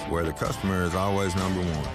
where the customer is always number one.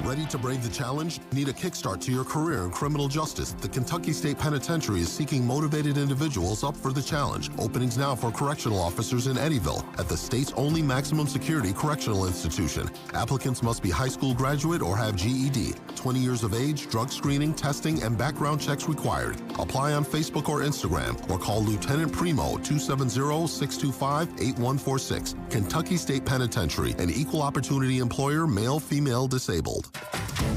Ready to brave the challenge? Need a kickstart to your career in criminal justice? The Kentucky State Penitentiary is seeking motivated individuals up for the challenge. Openings now for correctional officers in Eddyville at the state's only maximum security correctional institution. Applicants must be high school graduate or have GED. 20 years of age, drug screening, testing, and background checks required. Apply on Facebook or Instagram or call Lieutenant Primo 270-625-8146. Kentucky State Penitentiary, an equal opportunity employer, male, female, disabled.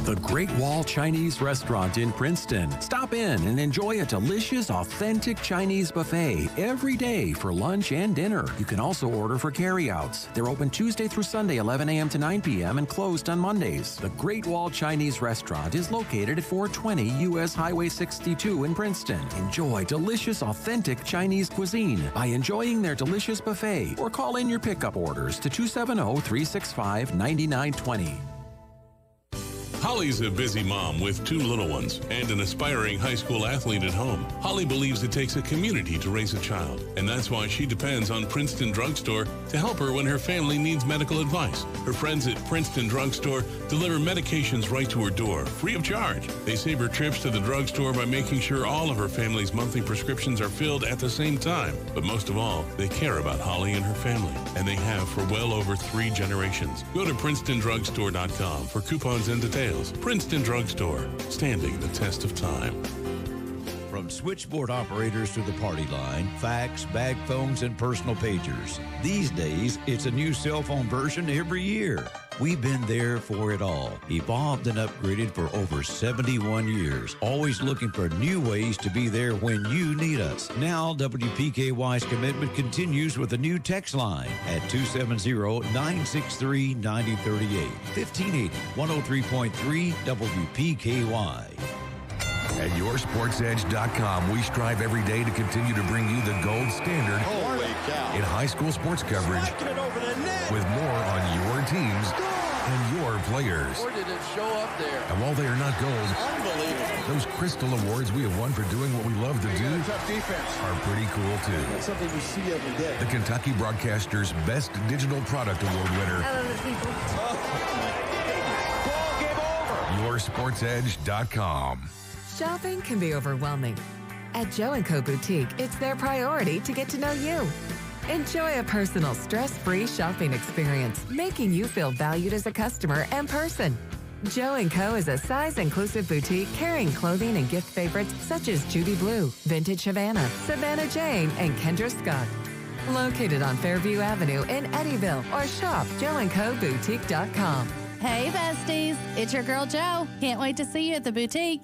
The Great Wall Chinese Restaurant in Princeton. Stop in and enjoy a delicious, authentic Chinese buffet every day for lunch and dinner. You can also order for carryouts. They're open Tuesday through Sunday, 11 a.m. to 9 p.m. and closed on Mondays. The Great Wall Chinese Restaurant is located at 420 U.S. Highway 62 in Princeton. Enjoy delicious, authentic Chinese cuisine by enjoying their delicious buffet or call in your pickup orders to 270-365-9920. Holly's a busy mom with 2 little ones and an aspiring high school athlete at home. Holly believes it takes a community to raise a child, and that's why she depends on Princeton Drugstore to help her when her family needs medical advice. Her friends at Princeton Drugstore deliver medications right to her door, free of charge. They save her trips to the drugstore by making sure all of her family's monthly prescriptions are filled at the same time. But most of all, they care about Holly and her family, and they have for well over 3 generations. Go to PrincetonDrugstore.com for coupons and details. Princeton Drugstore, standing the test of time. From switchboard operators to the party line, fax, bag phones, and personal pagers. These days, it's a new cell phone version every year. We've been there for it all, evolved and upgraded for over 71 years, always looking for new ways to be there when you need us. Now, WPKY's commitment continues with a new text line at 270-963-9038, 1580, 103.3 WPKY. At YourSportsEdge.com, we strive every day to continue to bring you the gold standard in high school sports coverage with more on your teams and your players. Or did it show up there? And while they are not gold, those Crystal Awards we have won for doing what we love to do are pretty cool, too. That's something you see every day. The Kentucky Broadcaster's Best Digital Product Award winner. YourSportsEdge.com. Shopping can be overwhelming. At Joe & Co. Boutique, it's their priority to get to know you. Enjoy a personal, stress-free shopping experience, making you feel valued as a customer and person. Joe & Co. is a size-inclusive boutique carrying clothing and gift favorites such as Judy Blue, Vintage Havana, Savannah Jane, and Kendra Scott. Located on Fairview Avenue in Eddyville, or shop joeandcoboutique.com. Hey, besties. It's your girl, Jo. Can't wait to see you at the boutique.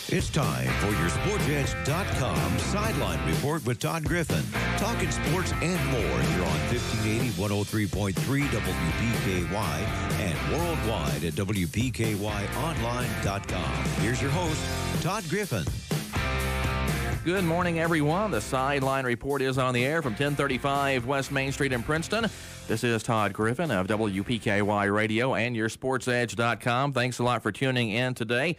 It's time for your SportsEdge.com Sideline Report with Todd Griffin. Talking sports and more here on 1580, 103.3 WPKY and worldwide at WPKYonline.com. Here's your host, Todd Griffin. Good morning, everyone. The Sideline Report is on the air from 1035 West Main Street in Princeton. This is Todd Griffin of WPKY Radio and your SportsEdge.com. Thanks a lot for tuning in today.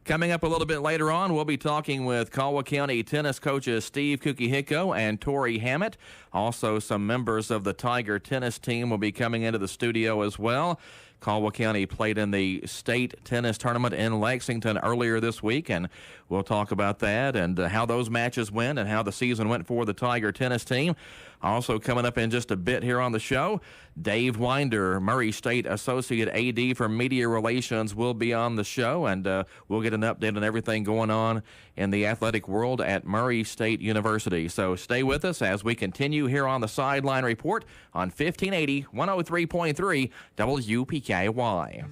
Coming up a little bit later on, we'll be talking with Caldwell County tennis coaches Steve Kukahiko and Torey Hammett. Also, some members of the Tiger tennis team will be coming into the studio as well. Caldwell County played in the state tennis tournament in Lexington earlier this week, and we'll talk about that and how those matches went and how the season went for the Tiger tennis team. Also coming up in just a bit here on the show, Dave Winder, Murray State Associate AD for Media Relations, will be on the show, and we'll get an update on everything going on in the athletic world at Murray State University. So stay with us as we continue here on the Sideline Report on 1580, 103.3 WPKY.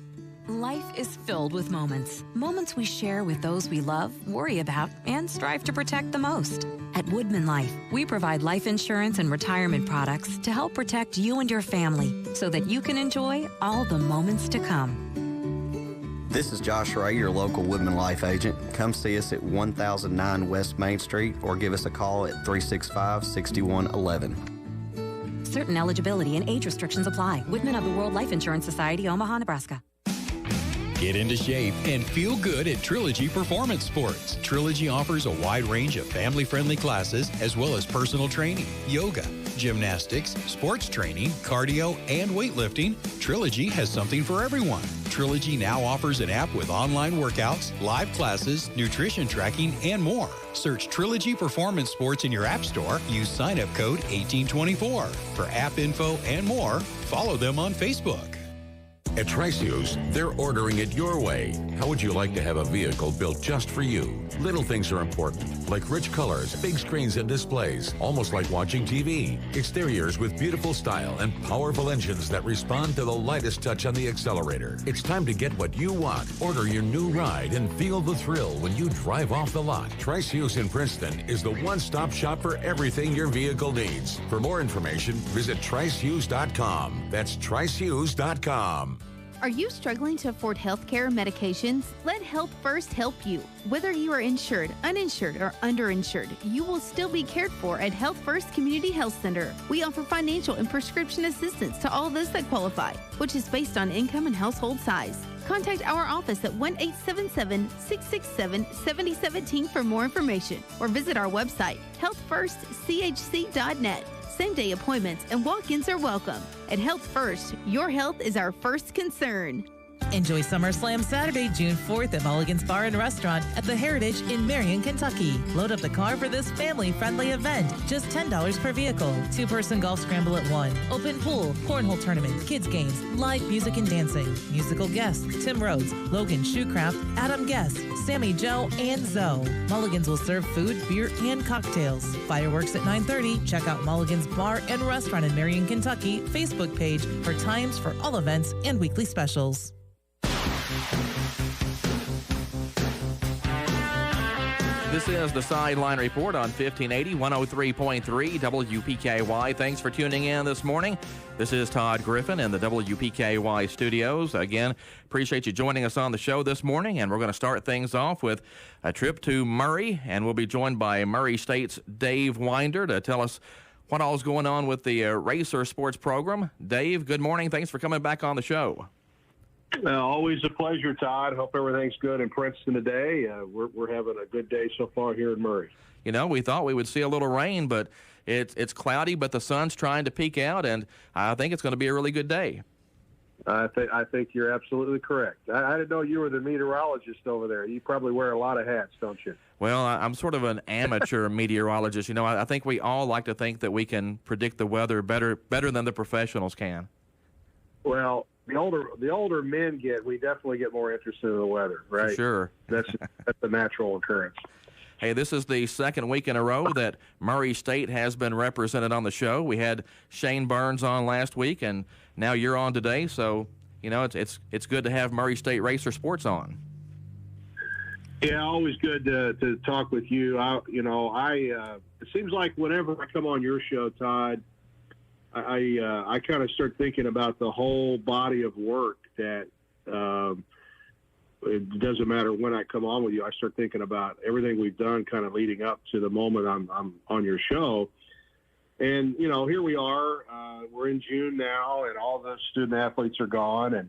Life is filled with moments. Moments we share with those we love, worry about, and strive to protect the most. At Woodman Life, we provide life insurance and retirement products to help protect you and your family so that you can enjoy all the moments to come. This is Josh Ray, your local Woodman Life agent. Come see us at 1009 West Main Street or give us a call at 365-6111. Certain eligibility and age restrictions apply. Woodman of the World Life Insurance Society, Omaha, Nebraska. Get into shape and feel good at Trilogy Performance Sports. Trilogy offers a wide range of family-friendly classes as well as personal training, yoga, gymnastics, sports training, cardio, and weightlifting. Trilogy has something for everyone. Trilogy now offers an app with online workouts, live classes, nutrition tracking, and more. Search Trilogy Performance Sports in your app store. Use sign-up code 1824. For app info and more, follow them on Facebook. At Trice Hughes, they're ordering it your way. How would you like to have a vehicle built just for you? Little things are important, like rich colors, big screens and displays, almost like watching TV. Exteriors with beautiful style and powerful engines that respond to the lightest touch on the accelerator. It's time to get what you want. Order your new ride and feel the thrill when you drive off the lot. Trice Hughes in Princeton is the one-stop shop for everything your vehicle needs. For more information, visit tricehughes.com. That's tricehughes.com. Are you struggling to afford health care or medications? Let Health First help you. Whether you are insured, uninsured, or underinsured, you will still be cared for at Health First Community Health Center. We offer financial and prescription assistance to all those that qualify, which is based on income and household size. Contact our office at 1-877-667-7017 for more information, or visit our website, healthfirstchc.net. Same-day appointments and walk-ins are welcome. At Health First, your health is our first concern. Enjoy SummerSlam Saturday, June 4th at Mulligan's Bar and Restaurant at the Heritage in Marion, Kentucky. Load up the car for this family-friendly event. Just $10 per vehicle. Two-person golf scramble at 1. Open pool, cornhole tournament, kids games, live music and dancing. Musical guests, Tim Rhodes, Logan Shoecraft, Adam Guest, Sammy Joe, and Zoe. Mulligan's will serve food, beer, and cocktails. Fireworks at 9:30. Check out Mulligan's Bar and Restaurant in Marion, Kentucky Facebook page for times for all events and weekly specials. This is the Sideline Report on 1580, 103.3 WPKY. Thanks for tuning in this morning. This is Todd Griffin in the WPKY studios. Again, appreciate you joining us on the show this morning, and we're going to start things off with a trip to Murray, and we'll be joined by Murray State's Dave Winder to tell us what all is going on with the Racer Sports program. Dave, good morning. Thanks for coming back on the show. Always a pleasure, Todd. Hope everything's good in Princeton today. We're having a good day so far here in Murray. You know, we thought we would see a little rain, but it's cloudy, but the sun's trying to peek out, and I think it's going to be a really good day. I think you're absolutely correct. I didn't know you were the meteorologist over there. You probably wear a lot of hats, don't you? Well, I'm sort of an amateur meteorologist. You know, I think we all like to think that we can predict the weather better than the professionals can. Well, the older men get, we definitely get more interested in the weather, right? Sure. That's a natural occurrence. Hey, this is the second week in a row that Murray State has been represented on the show. We had Shane Burns on last week, and now you're on today. So, you know, it's good to have Murray State Racer Sports on. Yeah, always good to talk with you. It seems like whenever I come on your show, Todd, I kind of start thinking about the whole body of work that it doesn't matter when I come on with you. I start thinking about everything we've done kind of leading up to the moment I'm on your show. And, you know, here we are. We're in June now, and all the student athletes are gone. And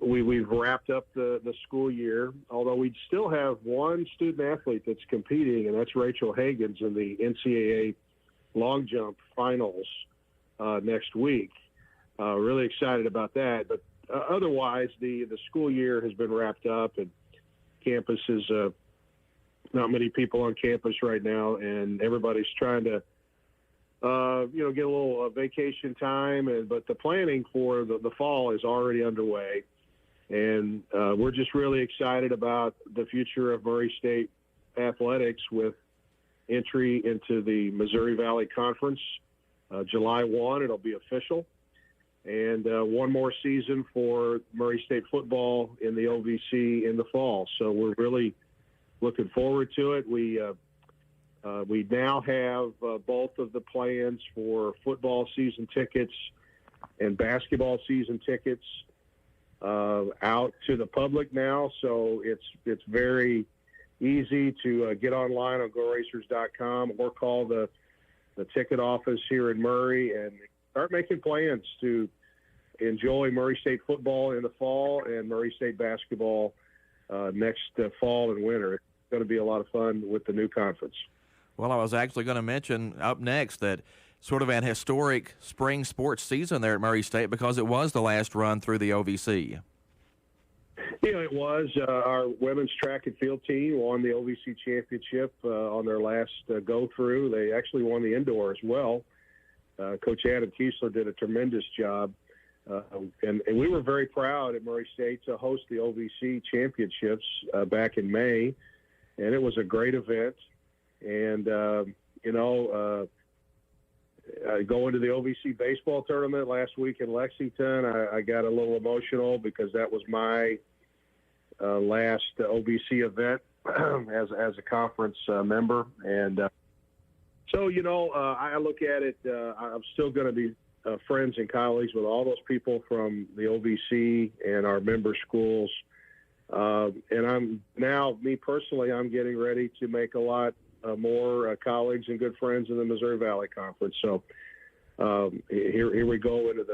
we've wrapped up the school year, although we still have one student athlete that's competing, and that's Rachel Hagens in the NCAA long jump finals next week. Really excited about that. But otherwise, the school year has been wrapped up, and campus is not many people on campus right now, and everybody's trying to get a little vacation time. But the planning for the fall is already underway, and we're just really excited about the future of Murray State athletics with entry into the Missouri Valley Conference. July 1, it'll be official. And one more season for Murray State football in the OVC in the fall. So we're really looking forward to it. We now have both of the plans for football season tickets and basketball season tickets out to the public now. So it's very easy to get online on GoRacers.com or call the ticket office here in Murray and start making plans to enjoy Murray State football in the fall and Murray State basketball next fall and winter. It's going to be a lot of fun with the new conference. Well, I was actually going to mention up next that sort of an historic spring sports season there at Murray State because it was the last run through the OVC. Yeah, it was. Our women's track and field team won the OVC championship on their last go-through. They actually won the indoor as well. Coach Adam Kiesler did a tremendous job. And we were very proud at Murray State to host the OVC championships back in May. And it was a great event. And, going to the OVC baseball tournament last week in Lexington, I got a little emotional because that was my last OVC event as a conference member. And I look at it, I'm still going to be friends and colleagues with all those people from the OVC and our member schools. And I'm now, me personally, I'm getting ready to make a lot more colleagues and good friends in the Missouri Valley Conference. So here we go into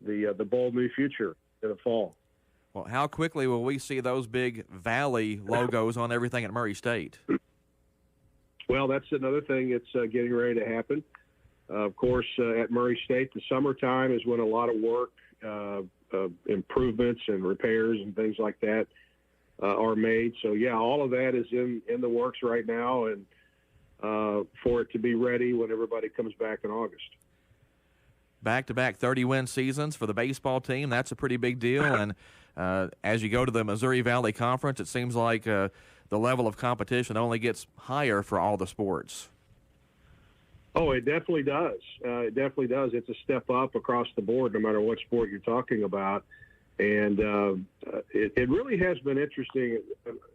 the bold new future in the fall. Well, how quickly will we see those big Valley logos on everything at Murray State? Well, that's another thing that's getting ready to happen. Of course, at Murray State, the summertime is when a lot of work, improvements and repairs and things like that are made. So, yeah, all of that is in the works right now, and for it to be ready when everybody comes back in August. Back-to-back 30-win seasons for the baseball team. That's a pretty big deal. And as you go to the Missouri Valley Conference, it seems like the level of competition only gets higher for all the sports. Oh, it definitely does. It definitely does. It's a step up across the board, no matter what sport you're talking about. And it really has been interesting.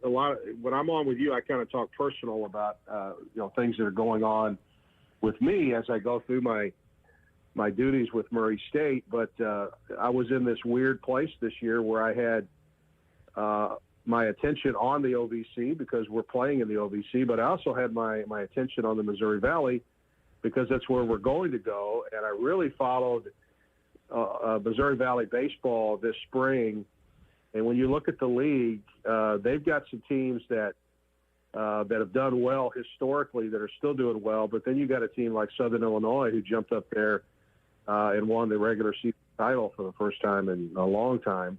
A lot when I'm on with you, I kind of talk personal about things that are going on with me as I go through my duties with Murray State. But I was in this weird place this year where I had my attention on the OVC because we're playing in the OVC, but I also had my attention on the Missouri Valley because that's where we're going to go. And I really followed Missouri Valley baseball this spring. And when you look at the league, they've got some teams that have done well historically that are still doing well. But then you got a team like Southern Illinois who jumped up there and won the regular season title for the first time in a long time.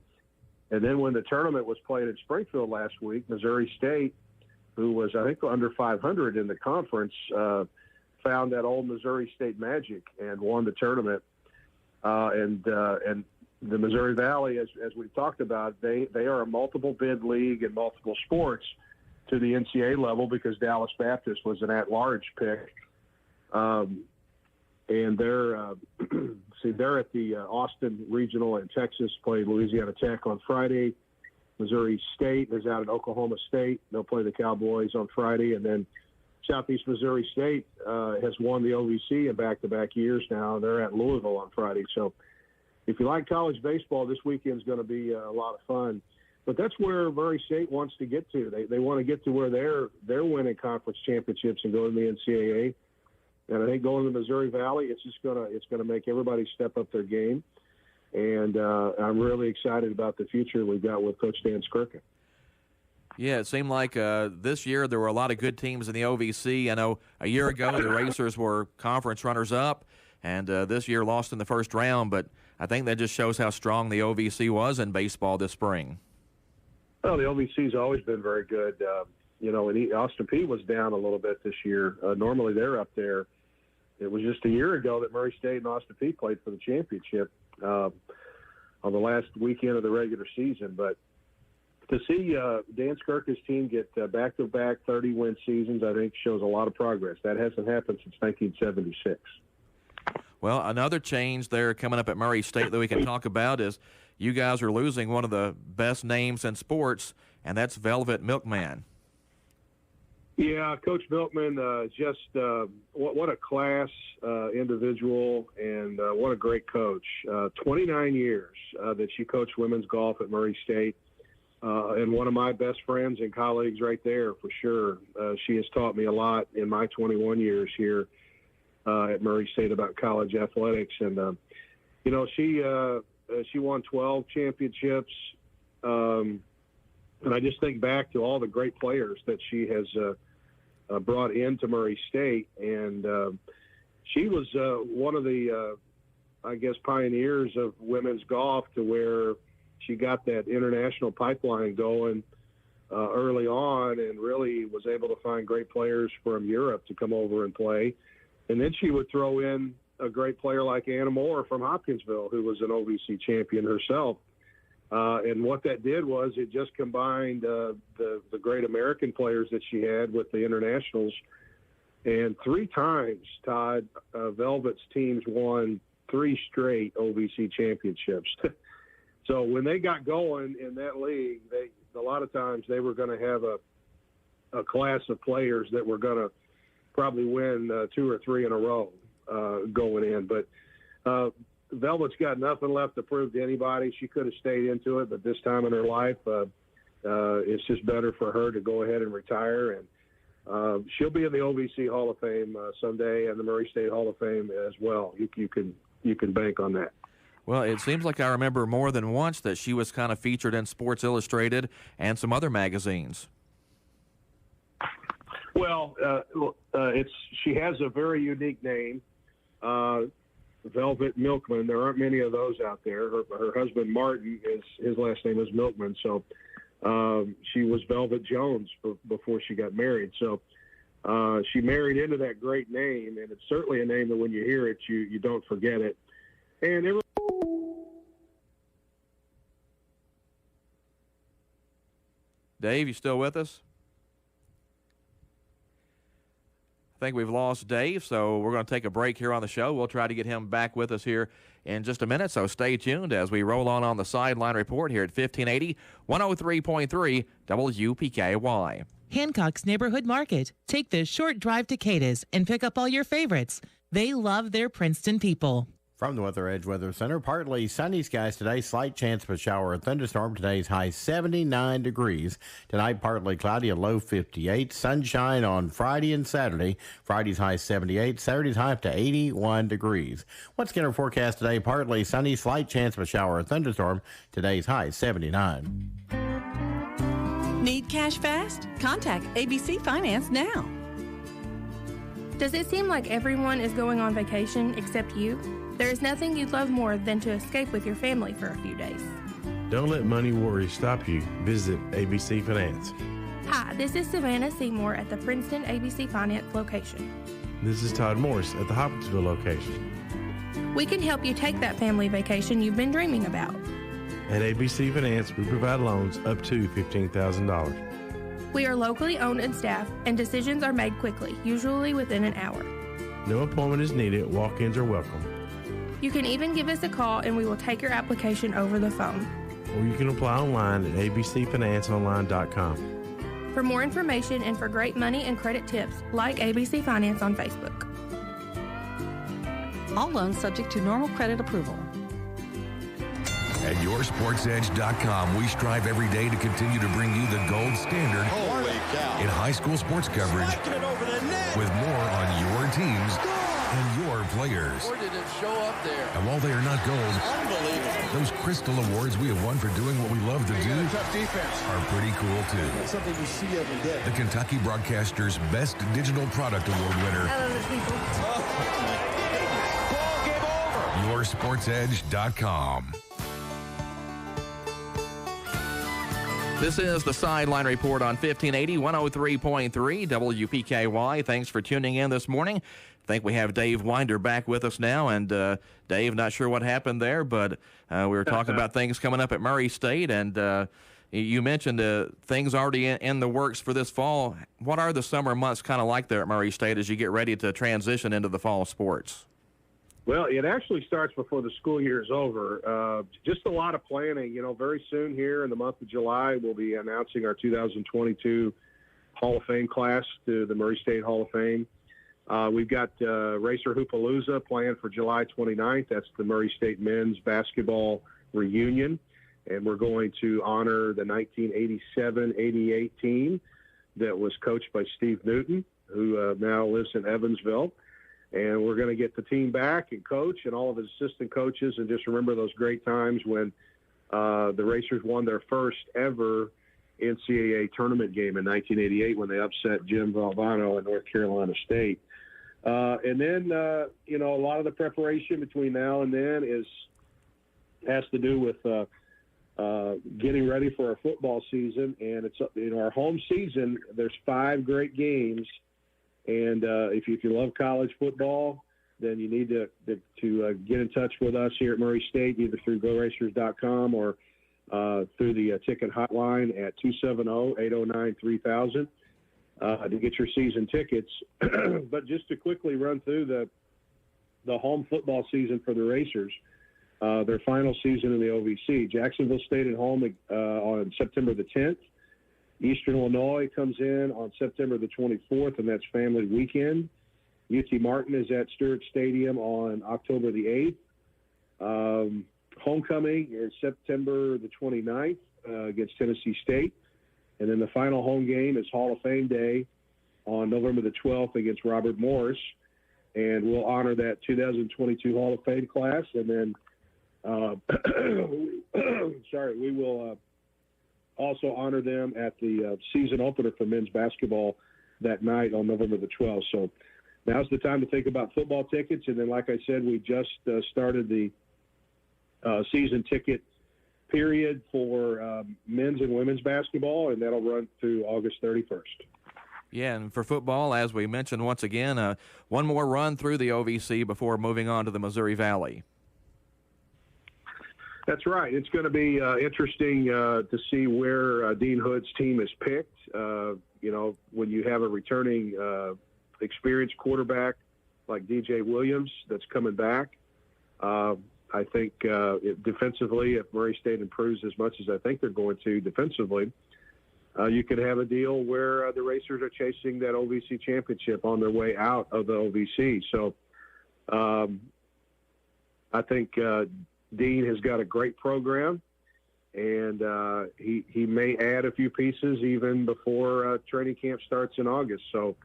And then when the tournament was played in Springfield last week, Missouri State, who was, I think, under 500 in the conference, found that old Missouri State magic and won the tournament. And the Missouri Valley, as we've talked about, they are a multiple bid league in multiple sports to the NCAA level because Dallas Baptist was an at-large pick. And they're at the Austin Regional in Texas, played Louisiana Tech on Friday. Missouri State is out at Oklahoma State. They'll play the Cowboys on Friday. And then Southeast Missouri State has won the OVC in back-to-back years now. They're at Louisville on Friday. So if you like college baseball, this weekend's going to be a lot of fun. But that's where Murray State wants to get to. They want to get to where they're winning conference championships and go to the NCAA. And I think going to the Missouri Valley, it's gonna make everybody step up their game. And I'm really excited about the future we've got with Coach Dan Skirka. Yeah, it seemed like this year there were a lot of good teams in the OVC. I know a year ago the Racers were conference runners-up, and this year lost in the first round. But I think that just shows how strong the OVC was in baseball this spring. Well, the OVC's always been very good. And Austin Peay was down a little bit this year. Normally they're up there. It was just a year ago that Murray State and Austin Peay played for the championship on the last weekend of the regular season. But to see Dan Skirka's team get back-to-back 30-win seasons, I think shows a lot of progress. That hasn't happened since 1976. Well, another change there coming up at Murray State that we can talk about is you guys are losing one of the best names in sports, and that's Velvet Milkman. Yeah, Coach Milkman, just what a class individual and what a great coach. 29 years that she coached women's golf at Murray State, and one of my best friends and colleagues right there for sure. She has taught me a lot in my 21 years here at Murray State about college athletics. And She won 12 championships. And I just think back to all the great players that she has brought into Murray State. And she was one of the, pioneers of women's golf, to where she got that international pipeline going early on, and really was able to find great players from Europe to come over and play. And then she would throw in a great player like Anna Moore from Hopkinsville, who was an OVC champion herself. And what that did was it just combined the great American players that she had with the internationals. And 3 times, Todd, Velvet's teams won 3 straight OVC championships. So when they got going in that league, a lot of times they were going to have a class of players that were going to probably win 2 or 3 in a row going in. But Velvet's got nothing left to prove to anybody. She could have stayed into it, but this time in her life, it's just better for her to go ahead and retire. And she'll be in the OVC Hall of Fame someday, and the Murray State Hall of Fame as well. You can bank on that. Well, it seems like I remember more than once that she was kind of featured in Sports Illustrated and some other magazines. Well, she has a very unique name, Velvet Milkman. There aren't many of those out there. Her husband Martin, his last name is Milkman, so she was Velvet Jones before she got married. So she married into that great name, and it's certainly a name that when you hear it, you don't forget it. And Dave, you still with us? I think we've lost Dave, so we're going to take a break here on the show. We'll try to get him back with us here in just a minute, so stay tuned as we roll on the Sideline Report here at 1580, 103.3 WPKY. Hancock's Neighborhood Market. Take this short drive to Cadiz and pick up all your favorites. They love their Princeton people. From the Weather Edge Weather Center, partly sunny skies today, slight chance of a shower or thunderstorm. Today's high 79 degrees. Tonight, partly cloudy, a low 58. Sunshine on Friday and Saturday. Friday's high 78. Saturday's high up to 81 degrees. What's our forecast today? Partly sunny, slight chance of a shower or thunderstorm. Today's high 79. Need cash fast? Contact ABC Finance now. Does it seem like everyone is going on vacation except you? There is nothing you'd love more than to escape with your family for a few days. Don't let money worries stop you. Visit ABC Finance. Hi, this is Savannah Seymour at the Princeton ABC Finance location. This is Todd Morris at the Hopkinsville location. We can help you take that family vacation you've been dreaming about. At ABC Finance, we provide loans up to $15,000. We are locally owned and staffed, and decisions are made quickly, usually within an hour. No appointment is needed. Walk-ins are welcome. You can even give us a call and we will take your application over the phone. Or you can apply online at abcfinanceonline.com. For more information and for great money and credit tips, like ABC Finance on Facebook. All loans subject to normal credit approval. At yoursportsedge.com, we strive every day to continue to bring you the gold standard in high school sports coverage with more on your teams and your players. Where did it show up there? And while they are not gold, those crystal awards we have won for doing what we love to do are pretty cool too. That's something you see every day. The Kentucky Broadcaster's Best Digital Product Award winner. yoursportsedge.com. This is the Sideline Report on 1580, 103.3 WPKY. Thanks for tuning in this morning. I think we have Dave Winder back with us now. And Dave, not sure what happened there, but we were talking about things coming up at Murray State. And you mentioned things already in the works for this fall. What are the summer months kind of like there at Murray State as you get ready to transition into the fall sports? Well, it actually starts before the school year is over. Just a lot of planning. You know, very soon here in the month of July, we'll be announcing our 2022 Hall of Fame class to the Murray State Hall of Fame. We've got Racer Hoopalooza planned for July 29th. That's the Murray State men's basketball reunion. And we're going to honor the 1987-88 team that was coached by Steve Newton, who now lives in Evansville. And we're going to get the team back and coach and all of his assistant coaches, and just remember those great times when the Racers won their first ever NCAA tournament game in 1988 when they upset Jim Valvano at North Carolina State. And then, a lot of the preparation between now and then has to do with getting ready for our football season. And it's our home season. There's 5 great games. And if you love college football, then you need to get in touch with us here at Murray State, either through GoRacers.com or through the ticket hotline at 270-809-3000 to get your season tickets. But just to quickly run through the home football season for the Racers, their final season in the OVC. Jacksonville State at home on September the 10th. Eastern Illinois comes in on September the 24th, and that's family weekend. UT Martin is at Stewart Stadium on October the 8th. Homecoming is September the 29th against Tennessee State. And then the final home game is Hall of Fame Day on November the 12th against Robert Morris. And we'll honor that 2022 Hall of Fame class. And then, we will also honor them at the season opener for men's basketball that night on November the 12th. So now's the time to think about football tickets. And then, like I said, we just started the season ticket period for men's and women's basketball, and that'll run through August 31st. Yeah, and for football, as we mentioned once again, one more run through the OVC before moving on to the Missouri Valley. That's right. It's going to be interesting to see where Dean Hood's team is picked. When you have a returning experienced quarterback like DJ Williams that's coming back, I think defensively, if Murray State improves as much as I think they're going to defensively, you could have a deal where the Racers are chasing that OVC championship on their way out of the OVC. So I think Dean has got a great program, and he may add a few pieces even before training camp starts in August. So,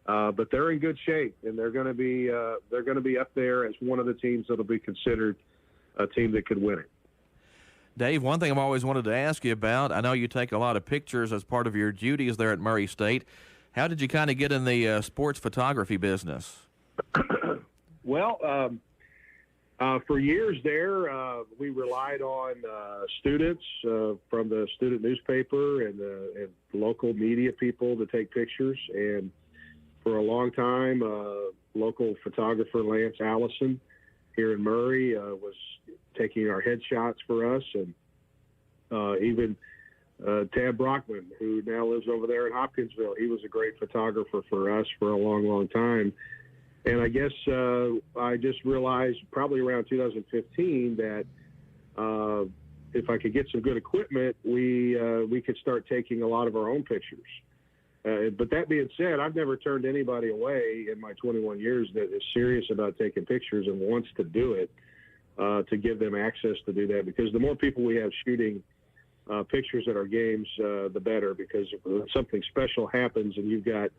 but they're in good shape, and they're going to be up there as one of the teams that'll be considered a team that could win it. Dave, one thing I've always wanted to ask you about, I know you take a lot of pictures as part of your duties there at Murray State. How did you kind of get in the sports photography business? Well, for years there, we relied on students from the student newspaper and local media people to take pictures. And for a long time, local photographer Lance Allison here in Murray was taking our headshots for us. And even Tab Brockman, who now lives over there in Hopkinsville, he was a great photographer for us for a long, long time. And I guess I just realized probably around 2015 that if I could get some good equipment, we could start taking a lot of our own pictures. But that being said, I've never turned anybody away in my 21 years that is serious about taking pictures and wants to do it, to give them access to do that. Because the more people we have shooting pictures at our games, the better. Because if something special happens and you've got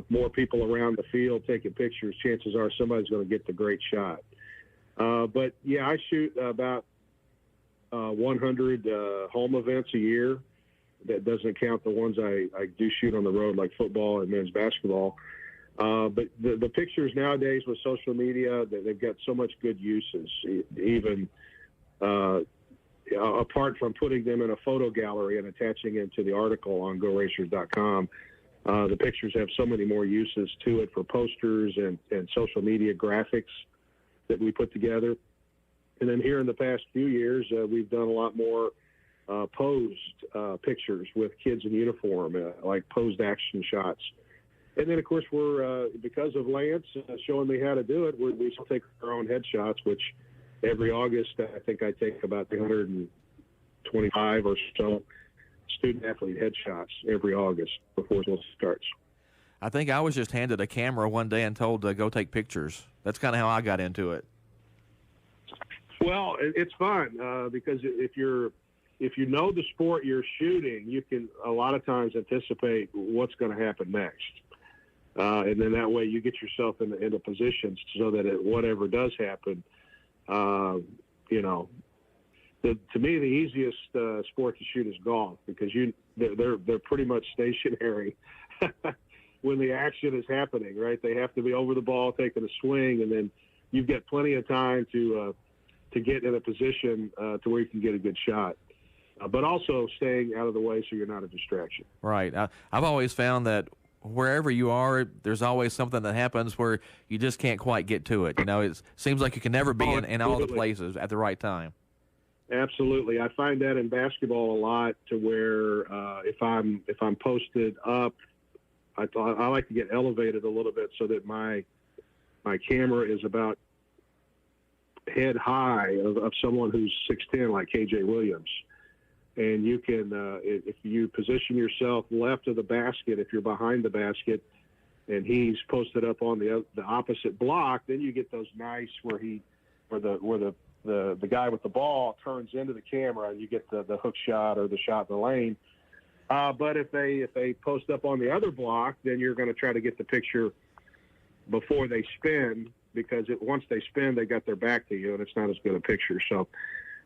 more people around the field taking pictures, chances are somebody's going to get the great shot. But yeah, I shoot about 100 home events a year. That doesn't count the ones I do shoot on the road, like football and men's basketball. But the pictures nowadays with social media, they've got so much good uses. Even apart from putting them in a photo gallery and attaching them to the article on GoRacers.com, the pictures have so many more uses to it for posters and social media graphics that we put together. And then here in the past few years, we've done a lot more posed pictures with kids in uniform, like posed action shots. And then, of course, we're because of Lance showing me how to do it, we still take our own headshots, which every August I think I take about 325 or so student-athlete headshots every August before it starts. I think I was just handed a camera one day and told to go take pictures. That's kind of how I got into it. Well, it's fun because if you know the sport you're shooting, you can a lot of times anticipate what's going to happen next. And then that way you get yourself into positions so that whatever does happen, to me, the easiest sport to shoot is golf because they're pretty much stationary when the action is happening, right? They have to be over the ball, taking a swing, and then you've got plenty of time to get in a position to where you can get a good shot. But also staying out of the way so you're not a distraction. Right. I've always found that wherever you are, there's always something that happens where you just can't quite get to it. It seems like you can never be in all the places at the right time. Absolutely. I find that in basketball a lot to where if I'm posted up, I like to get elevated a little bit so that my camera is about head high of someone who's 6'10", like KJ Williams. And you can, if you position yourself left of the basket, if you're behind the basket, and he's posted up on the opposite block, then you get those nice where the guy with the ball turns into the camera, and you get the hook shot or the shot in the lane. But if they post up on the other block, then you're going to try to get the picture before they spin, because once they spin, they got their back to you, and it's not as good a picture. So.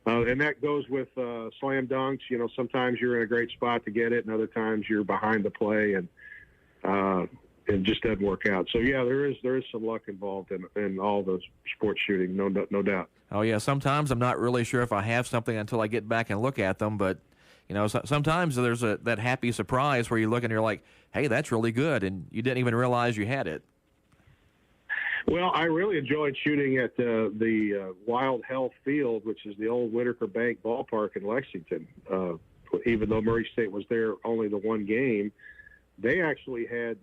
And that goes with slam dunks. Sometimes you're in a great spot to get it, and other times you're behind the play, and it just doesn't work out. So yeah, there is some luck involved in all the sports shooting, no doubt. Oh yeah, sometimes I'm not really sure if I have something until I get back and look at them, but sometimes there's that happy surprise where you look and you're like, hey, that's really good, and you didn't even realize you had it. Well, I really enjoyed shooting at the Wild Health Field, which is the old Whitaker Bank ballpark in Lexington. Even though Murray State was there only the one game, they actually had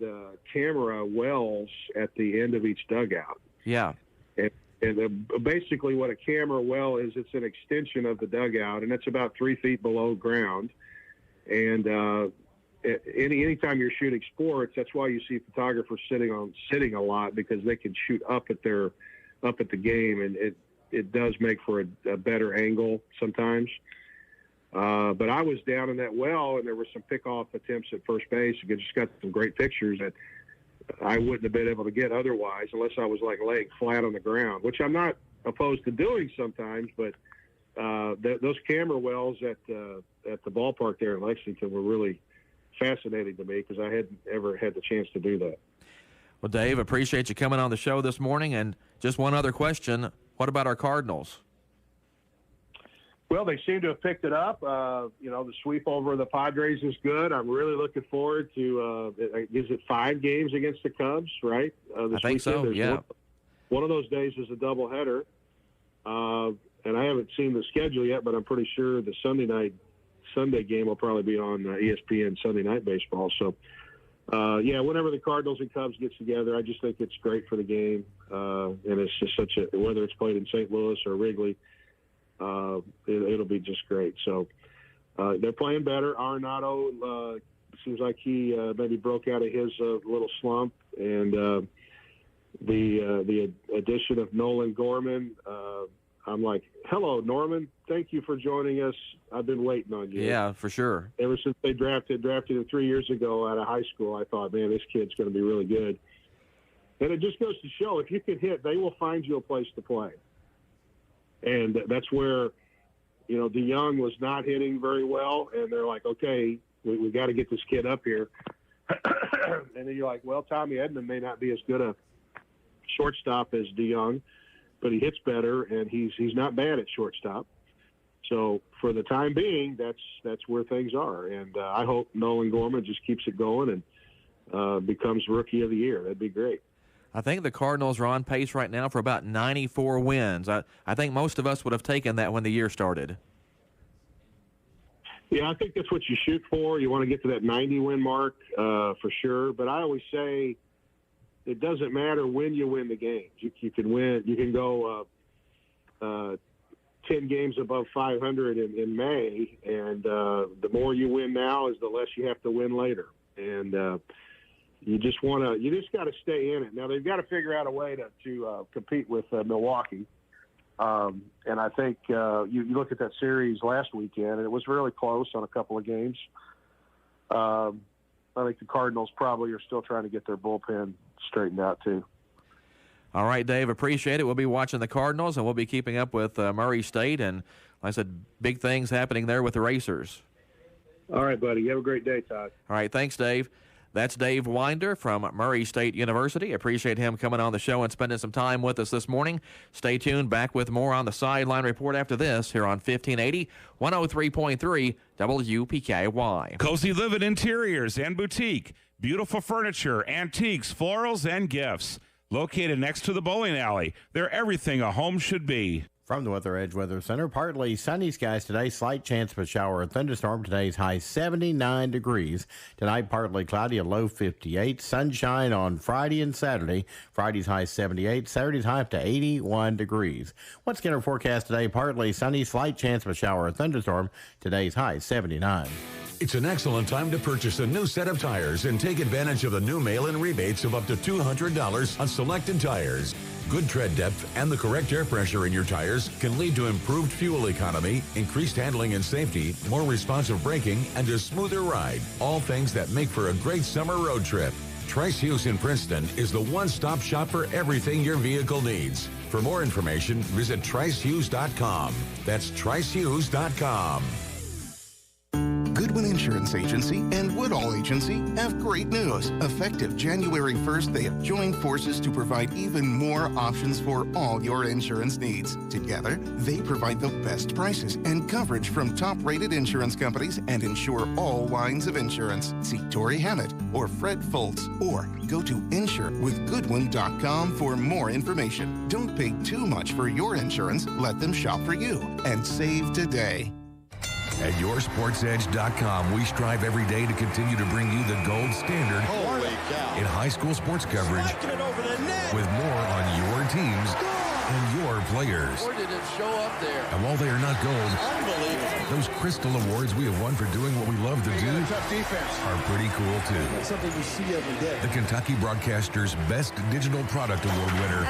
camera wells at the end of each dugout. Yeah. And basically what a camera well is, it's an extension of the dugout, and it's about 3 feet below ground. And anytime you're shooting sports, that's why you see photographers sitting a lot, because they can shoot up at the game, and it does make for a better angle sometimes. But I was down in that well, and there were some pickoff attempts at first base. You just got some great pictures that I wouldn't have been able to get otherwise, unless I was laying flat on the ground, which I'm not opposed to doing sometimes. But those camera wells at the ballpark there in Lexington were really fascinating to me, because I hadn't ever had the chance to do that. Well, Dave, appreciate you coming on the show this morning. And just one other question. What about our Cardinals? Well, they seem to have picked it up. The sweep over the Padres is good. I'm really looking forward to, is it 5 games against the Cubs, right? I think so, yeah. One of those days is a doubleheader. And I haven't seen the schedule yet, but I'm pretty sure the Sunday game will probably be on ESPN Sunday Night Baseball. So, whenever the Cardinals and Cubs get together, I just think it's great for the game. And it's just whether it's played in St. Louis or Wrigley, it'll be just great. So they're playing better. Arenado seems like he maybe broke out of his little slump. And the addition of Nolan Gorman, I'm like, hello, Norman. Thank you for joining us. I've been waiting on you. Yeah, for sure. Ever since they drafted him 3 years ago out of high school, I thought, man, this kid's going to be really good. And it just goes to show, if you can hit, they will find you a place to play. And that's where, DeYoung was not hitting very well, and they're like, okay, we got to get this kid up here. And then you're like, well, Tommy Edman may not be as good a shortstop as DeYoung, but he hits better, and he's not bad at shortstop. So for the time being, that's where things are. And I hope Nolan Gorman just keeps it going and becomes Rookie of the Year. That'd be great. I think the Cardinals are on pace right now for about 94 wins. I think most of us would have taken that when the year started. Yeah, I think that's what you shoot for. You want to get to that 90-win mark for sure. But I always say it doesn't matter when you win the games. You can win. You can go 10 games above 500 in May, and the more you win now is the less you have to win later. And you just got to stay in it. Now they've got to figure out a way to compete with Milwaukee. And I think you look at that series last weekend, and it was really close on a couple of games. I think the Cardinals probably are still trying to get their bullpen straightened out too. All right, Dave, appreciate it. We'll be watching the Cardinals, and we'll be keeping up with Murray State. And like I said, big things happening there with the Racers. All right, buddy. You have a great day, Todd. All right, thanks, Dave. That's Dave Winder from Murray State University. Appreciate him coming on the show and spending some time with us this morning. Stay tuned. Back with more on the Sideline Report after this here on 1580, 103.3 WPKY. Cozy Living Interiors and Boutique. Beautiful furniture, antiques, florals, and gifts. Located next to the bowling alley. They're everything a home should be. From the Weather Edge Weather Center, partly sunny skies today, slight chance of a shower or thunderstorm. Today's high 79 degrees. Tonight, partly cloudy, a low 58. Sunshine on Friday and Saturday. Friday's high 78. Saturday's high up to 81 degrees. What's going to forecast today? Partly sunny, slight chance of a shower or thunderstorm. Today's high 79. It's an excellent time to purchase a new set of tires and take advantage of the new mail-in rebates of up to $200 on selected tires. Good tread depth and the correct air pressure in your tires can lead to improved fuel economy, increased handling and safety, more responsive braking, and a smoother ride. All things that make for a great summer road trip. Trice Hughes in Princeton is the one-stop shop for everything your vehicle needs. For more information, visit tricehughes.com. That's tricehughes.com. Goodwin Insurance Agency and Woodall Agency have great news. Effective January 1st, they have joined forces to provide even more options for all your insurance needs. Together, they provide the best prices and coverage from top-rated insurance companies and insure all lines of insurance. See Torey Hammett or Fred Foltz or go to insurewithgoodwin.com for more information. Don't pay too much for your insurance. Let them shop for you and save today. At yoursportsedge.com, we strive every day to continue to bring you the gold standard in high school sports coverage with more on your teams and your players. Or did it show up there? And while they are not gold, Unbelievable. those crystal awards we have won for doing what we love to do are pretty cool too. That's something you see every day. The Kentucky Broadcasters Best Digital Product Award winner.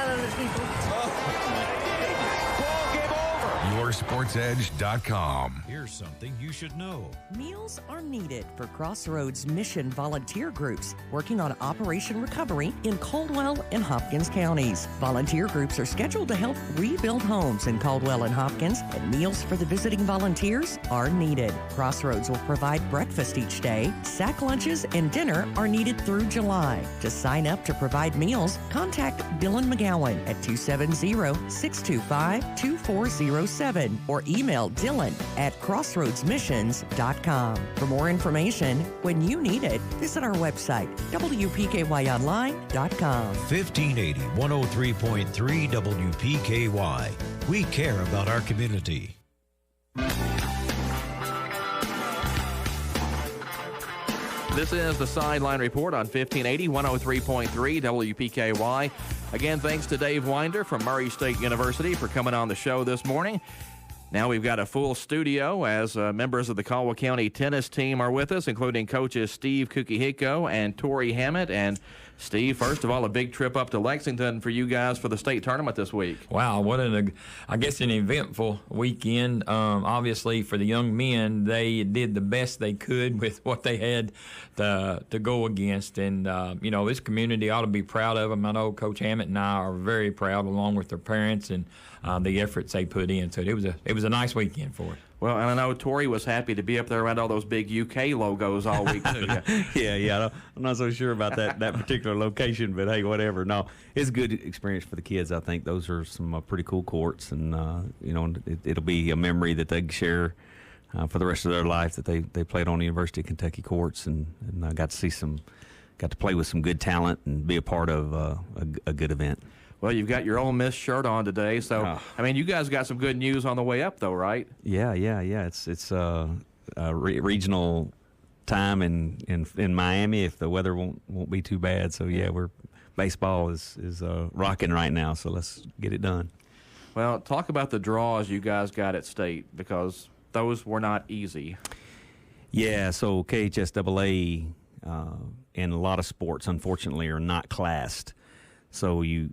yoursportsedge.com. Here's something you should know. Meals are needed for Crossroads Mission volunteer groups working on Operation Recovery in Caldwell and Hopkins counties. Volunteer groups are scheduled to help rebuild homes in Caldwell and Hopkins, and meals for the visiting volunteers are needed. Crossroads will provide breakfast each day. Sack lunches and dinner are needed through July. To sign up to provide meals, contact Dylan McGowan at 270-625-2407 or email Dylan at crossroadsmissions.com. For more information, when you need it, visit our website, WPKYonline.com. 1580 103.3 WPKY. We care about our community. This is the Sideline Report on 1580, 103.3 WPKY. Again, thanks to Dave Winder from Murray State University for coming on the show this morning. Now we've got a full studio as members of the Caldwell County tennis team are with us, including coaches Steve Kukahiko and Torey Hammett. And Steve, first of all, a big trip up to Lexington for you guys for the state tournament this week. Wow, what an eventful weekend. Obviously, for the young men, they did the best they could with what they had to go against. And, this community ought to be proud of them. I know Coach Hammett and I are very proud, along with their parents and the efforts they put in. So it was a nice weekend for us. Well, and I know Torey was happy to be up there around all those big UK logos all week, too. Yeah. I'm not so sure about that particular location, but hey, whatever. No, it's a good experience for the kids. I think those are some pretty cool courts, and it'll be a memory that they can share for the rest of their life, that they played on the University of Kentucky courts, and got to play with some good talent and be a part of a good event. Well, you've got your Ole Miss shirt on today, so you guys got some good news on the way up, though, right? Yeah. It's regional time in Miami if the weather won't be too bad. So baseball is rocking right now. So let's get it done. Well, talk about the draws you guys got at state, because those were not easy. Yeah. So KHSAA in a lot of sports, unfortunately, are not classed. So you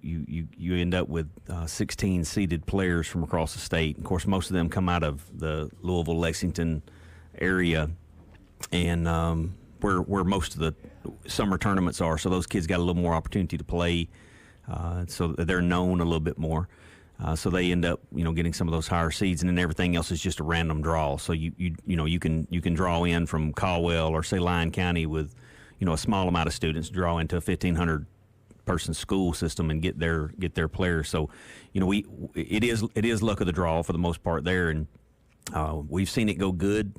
end up with 16 seeded players from across the state. Of course, most of them come out of the Louisville, Lexington area, and where most of the summer tournaments are. So those kids got a little more opportunity to play, so they're known a little bit more. So they end up, getting some of those higher seeds, and then everything else is just a random draw. So you can draw in from Caldwell or say Lyon County with, a small amount of students, draw into a 1,500 person school system and get their players. So, it is luck of the draw for the most part there, and we've seen it go good,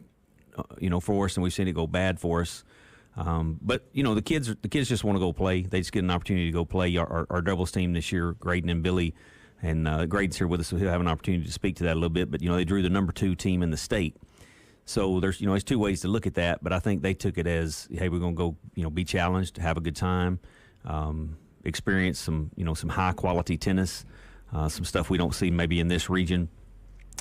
for us, and we've seen it go bad for us. But the kids just want to go play. They just get an opportunity to go play. Our doubles team this year, Grayden and Billy, and Grayden's here with us, so he'll have an opportunity to speak to that a little bit. But they drew the number 2 team in the state. So there's there's 2 ways to look at that. But I think they took it as, hey, we're going to go be challenged, have a good time, experience some some high quality tennis, some stuff we don't see maybe in this region,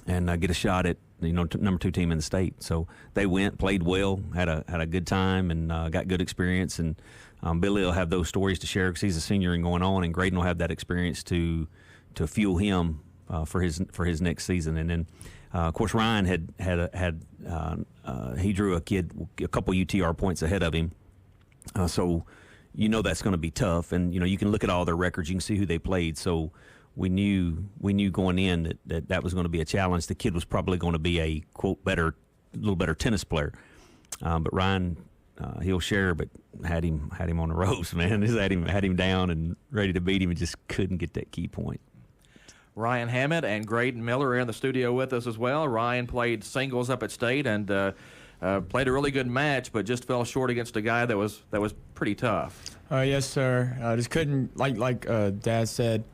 and get a shot at number 2 team in the state. So they went, played well, had a good time, and got good experience. And Billy will have those stories to share because he's a senior and going on, and Grayden will have that experience to fuel him for his next season. And then of course Ryan had he drew a kid a couple UTR points ahead of him, so that's going to be tough. And you can look at all their records, you can see who they played. So we knew going in that was going to be a challenge. The kid was probably going to be a quote little better tennis player, but Ryan, he'll share, but had him on the ropes, man. Just had him down and ready to beat him, and just couldn't get that key point. Ryan Hammett and Grayden Miller are in the studio with us as well. Ryan played singles up at state and played a really good match, but just fell short against a guy that was pretty tough. Yes, sir. Just couldn't, like Dad said,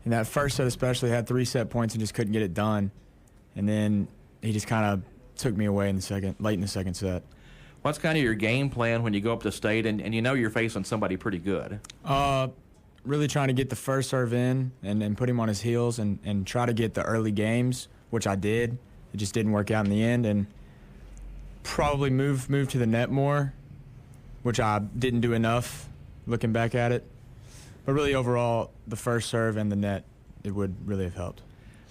in that first set especially, had 3 set points and just couldn't get it done. And then he just kind of took me away late in the second set. What's kind of your game plan when you go up to state and you're facing somebody pretty good? Really trying to get the first serve in and put him on his heels and try to get the early games, which I did. It just didn't work out in the end, and probably move to the net more, which I didn't do enough looking back at it. But really overall, the first serve and the net, it would really have helped.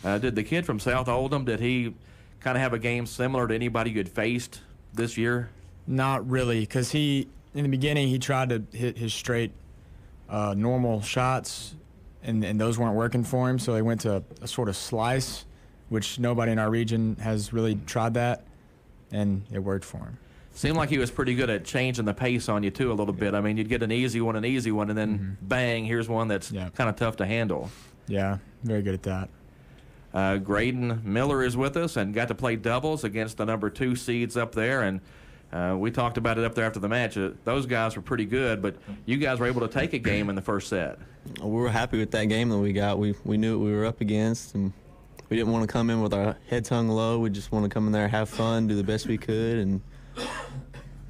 Did the kid from South Oldham, did he kind of have a game similar to anybody you had faced this year? Not really, because in the beginning, he tried to hit his straight normal shots, and those weren't working for him, so he went to a sort of slice, which nobody in our region has really tried that, and it worked for him. Seemed like he was pretty good at changing the pace on you, too, a little bit. I mean, you'd get an easy one, and then bang, here's one that's kind of tough to handle. Yeah, very good at that. Grayden Miller is with us and got to play doubles against the number 2 seeds up there, and we talked about it up there after the match. Those guys were pretty good, but you guys were able to take a game in the first set. We were happy with that game that we got. We knew what we were up against, and we didn't want to come in with our heads hung low. We just want to come in there, have fun, do the best we could, and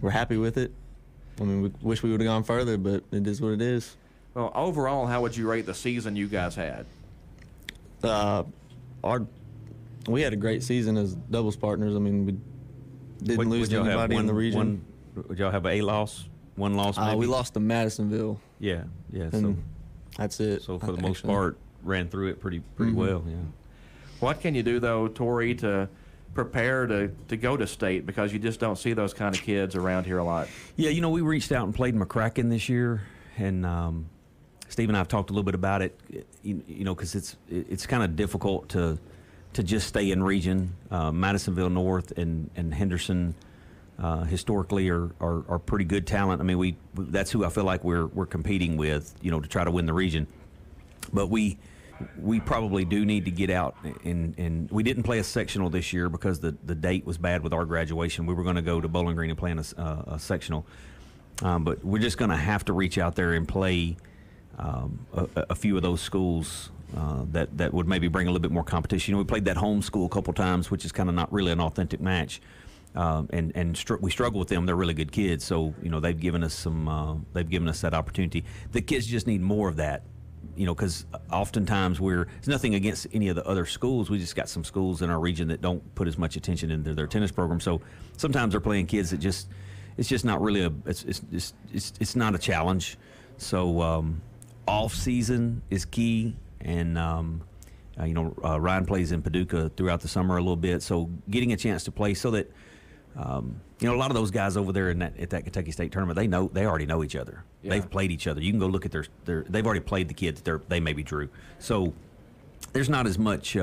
we're happy with it. I mean, we wish we would have gone further, but it is what it is. Well, overall, how would you rate the season you guys had? We had a great season as doubles partners. I mean, we didn't lose to anybody in the region. Would y'all have a loss? One loss, maybe? We lost to Madisonville. Yeah. So that's it. So for the most part, ran through it pretty well. Yeah. What can you do though, Torey, to prepare to go to state, because you just don't see those kind of kids around here a lot? Yeah, we reached out and played McCracken this year, and Steve and I have talked a little bit about it. Because it's kind of difficult to just stay in region. Madisonville North and Henderson historically are pretty good talent. I mean, that's who I feel like we're competing with, to try to win the region. But we probably do need to get out, and we didn't play a sectional this year because the date was bad with our graduation. We were going to go to Bowling Green and play in a sectional, but we're just going to have to reach out there and play a few of those schools that would maybe bring a little bit more competition. We played that home school a couple times, which is kind of not really an authentic match, and we struggle with them. They're really good kids, so they've given us that opportunity. The kids just need more of that, because oftentimes it's nothing against any of the other schools. We just got some schools in our region that don't put as much attention into their tennis program. So sometimes they're playing kids that it's just not really it's not a challenge. So off season is key. And, Ryan plays in Paducah throughout the summer a little bit. So getting a chance to play so that You know, a lot of those guys over there at that Kentucky State tournament, they already know each other. Yeah. They've played each other. You can go look at their they've already played the kids they maybe drew. So there's not as much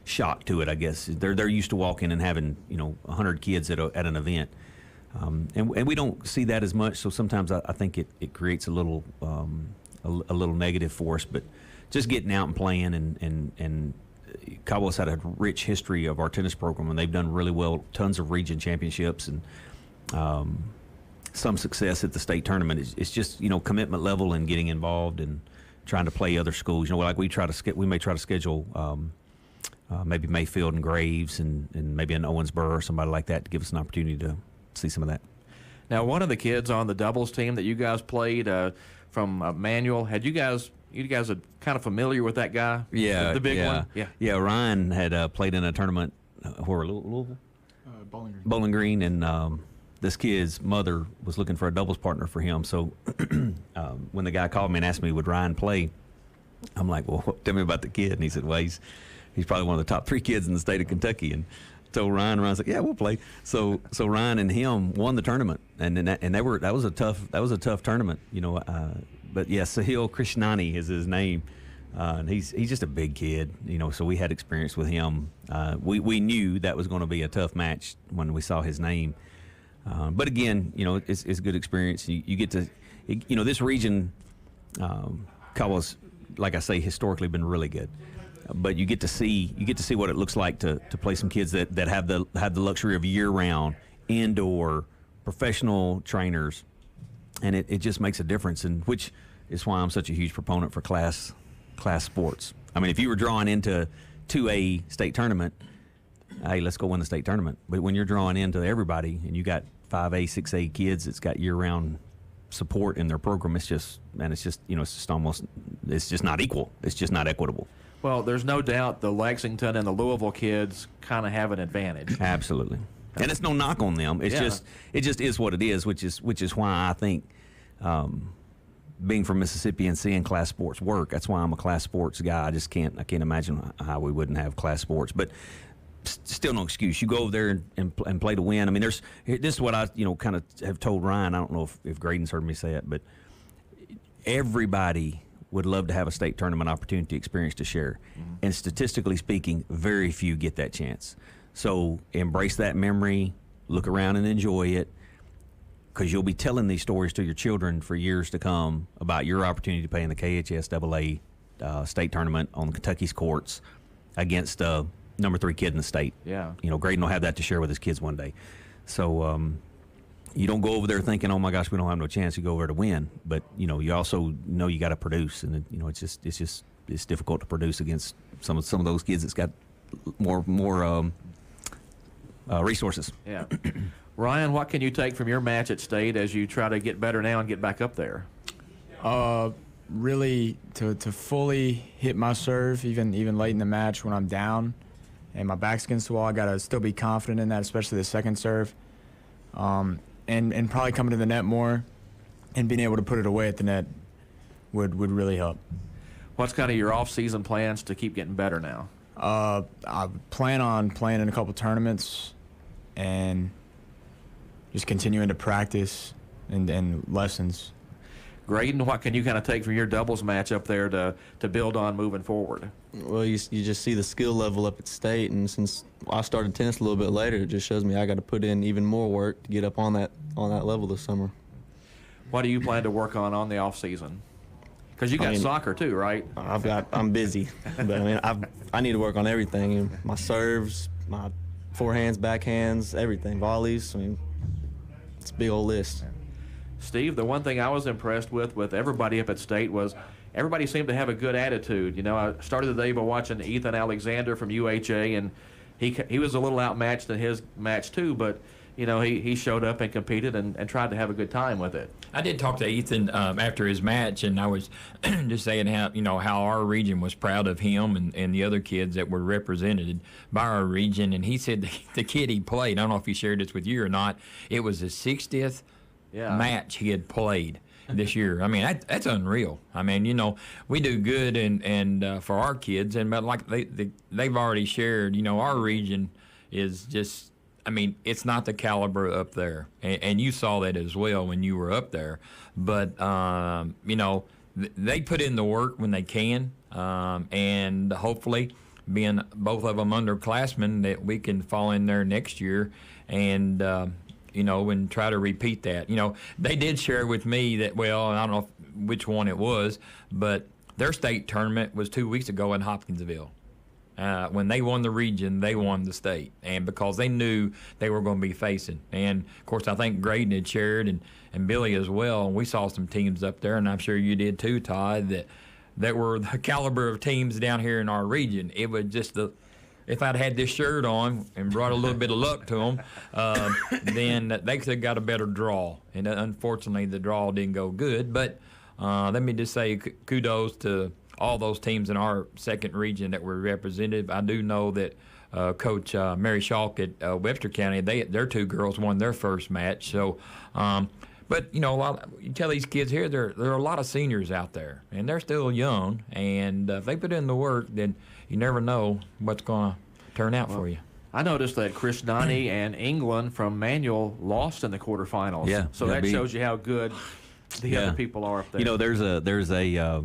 shock to it, I guess. They're used to walking and having 100 kids at an event, and we don't see that as much. So sometimes I think it creates a little negative for us. But just getting out and playing and Caldwell's had a rich history of our tennis program, and they've done really well. Tons of region championships and some success at the state tournament. It's just commitment level and getting involved and trying to play other schools. Like we may try to schedule maybe Mayfield and Graves and maybe an Owensboro or somebody like that to give us an opportunity to see some of that. Now, one of the kids on the doubles team that you guys played from Manual, you guys are kind of familiar with that guy? Yeah, the big one. Yeah. Ryan had played in a tournament where Louisville, Bowling Green, and this kid's mother was looking for a doubles partner for him. So when the guy called me and asked me would Ryan play, I'm like, well, tell me about the kid. And he said, well, he's probably one of the top 3 kids in the state of Kentucky. And told Ryan's like, yeah, we'll play. So Ryan and him won the tournament, and that was a tough tournament, But yeah, Sahil Krishnani is his name, and he's just a big kid, So we had experience with him. We knew that was going to be a tough match when we saw his name. But again, it's good experience. You get to, this region, Caldwell's, like I say, historically been really good. But you get to see what it looks like to play some kids that have the luxury of year-round, indoor, professional trainers, and it just makes a difference. And which is why I'm such a huge proponent for class sports. I mean, if you were drawing into 2A state tournament, hey, let's go win the state tournament. But when you're drawing into everybody and you got 5A, 6A kids that's got year-round support in their program, it's just not equal. It's just not equitable. Well, there's no doubt the Lexington and the Louisville kids kind of have an advantage. Absolutely, and it's no knock on them. It just is what it is, which is why I think, being from Mississippi and seeing class sports work, that's why I'm a class sports guy. I can't imagine how we wouldn't have class sports, but still no excuse. You go over there and play to win. I mean, this is what I kind of have told Ryan. I don't know if Grayden's heard me say it, but everybody would love to have a state tournament opportunity experience to share. Mm-hmm. And statistically speaking, very few get that chance. So embrace that memory, look around and enjoy it, because you'll be telling these stories to your children for years to come about your opportunity to play in the KHSAA state tournament on Kentucky's courts against number 3 kid in the state. Yeah. Grayden will have that to share with his kids one day. So you don't go over there thinking, oh my gosh, we don't have no chance. You go over there to win, but you also know you got to produce, and it's difficult to produce against some of those kids that's got more resources. Yeah. Ryan, what can you take from your match at state as you try to get better now and get back up there? Really to fully hit my serve, even late in the match when I'm down and my back's against the wall. I gotta still be confident in that, especially the second serve. And probably coming to the net more and being able to put it away at the net would really help. What's kind of your off-season plans to keep getting better now? I plan on playing in a couple tournaments and just continuing to practice and lessons. Grayden, what can you kind of take from your doubles match up there to build on moving forward? Well, you just see the skill level up at state, and since I started tennis a little bit later, it just shows me I got to put in even more work to get up on that level this summer. What do you plan to work on the off season? Because you got soccer too, right? I'm busy, but I need to work on everything. My serves, my forehands, backhands, everything, volleys. It's a big old list. Steve, the one thing I was impressed with everybody up at state was everybody seemed to have a good attitude. I started the day by watching Ethan Alexander from UHA, and he was a little outmatched in his match too, but he showed up and competed and tried to have a good time with it. I did talk to Ethan after his match, and I was just saying how our region was proud of him and the other kids that were represented by our region. And he said the kid he played, I don't know if he shared this with you or not, it was his 60th match he had played this year. That's unreal. We do good and for our kids, but like they've already shared, our region is just I mean, it's not the caliber up there, and you saw that as well when you were up there. But you know, they put in the work when they can, and hopefully, being both of them underclassmen, that we can fall in there next year and you know, and try to repeat that. You know, they did share with me that, well, I don't know which one it was, but their state tournament was 2 weeks ago in Hopkinsville. When they won the region, they won the state, and because they knew they were going to be facing. And, of course, I think Grayden had shared and Billy as well. And we saw some teams up there, and I'm sure you did too, Todd, that were the caliber of teams down here in our region. It was just if I'd had this shirt on and brought a little bit of luck to them, then they could have got a better draw. And unfortunately, the draw didn't go good. But let me just say kudos to all those teams in our second region that were represented. I do know that Coach Mary Schalk at Webster County, their two girls won their first match. So, but, you know, you tell these kids here, there are a lot of seniors out there, and they're still young. And if they put in the work, then you never know what's going to turn out for you. I noticed that Chris Donnie and England from Manual lost in the quarterfinals. Yeah. So that shows you how good the other people are up there. You know, there's a